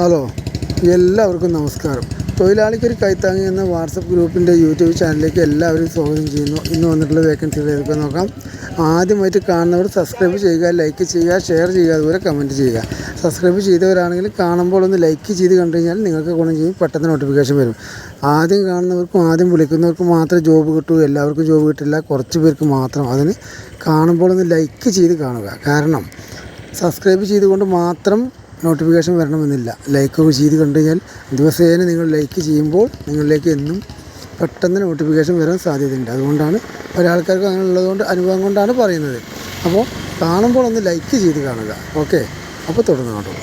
Hello, എല്ലാവർക്കും നമസ്കാരം. തൊഴിലാളിക്കൊരു കൈത്താങ്ങി എന്ന വാട്സപ്പ് ഗ്രൂപ്പിൻ്റെ യൂട്യൂബ് ചാനലിലേക്ക് എല്ലാവരും സ്വാഗതം ചെയ്യുന്നു. ഇന്ന് വന്നിട്ടുള്ള വേക്കൻസികൾ ഏതൊക്കെ നോക്കാം. ആദ്യമായിട്ട് കാണുന്നവർ സബ്സ്ക്രൈബ് ചെയ്യുക, ലൈക്ക് ചെയ്യുക, ഷെയർ ചെയ്യുക, അതുപോലെ കമൻറ്റ് ചെയ്യുക. സബ്സ്ക്രൈബ് ചെയ്തവരാണെങ്കിൽ കാണുമ്പോൾ ഒന്ന് ലൈക്ക് ചെയ്ത് കണ്ടു കഴിഞ്ഞാൽ നിങ്ങൾക്ക് ഗുണം ചെയ്യും, പെട്ടെന്ന് നോട്ടിഫിക്കേഷൻ വരും. ആദ്യം കാണുന്നവർക്കും ആദ്യം വിളിക്കുന്നവർക്കും മാത്രമേ ജോബ് കിട്ടൂ, എല്ലാവർക്കും ജോബ് കിട്ടില്ല, കുറച്ച് പേർക്ക് മാത്രം. അതിന് കാണുമ്പോൾ ഒന്ന് ലൈക്ക് ചെയ്ത് കാണുക. കാരണം സബ്സ്ക്രൈബ് ചെയ്തുകൊണ്ട് മാത്രം നോട്ടിഫിക്കേഷൻ വരണമെന്നില്ല. ലൈക്ക് ചെയ്ത് കണ്ടു കഴിഞ്ഞാൽ ദിവസേന നിങ്ങൾ ലൈക്ക് ചെയ്യുമ്പോൾ നിങ്ങളിലേക്ക് എന്നും പെട്ടെന്ന് നോട്ടിഫിക്കേഷൻ വരാൻ സാധ്യതയുണ്ട്. അതുകൊണ്ടാണ് ഒരാൾക്കാർക്ക് അങ്ങനെ ഉള്ളതുകൊണ്ട് അനുഭവം കൊണ്ടാണ് പറയുന്നത്. അപ്പോൾ കാണുമ്പോൾ ഒന്ന് ലൈക്ക് ചെയ്ത് കാണുക. ഓക്കെ, അപ്പോൾ തുടർന്ന് കേട്ടോ.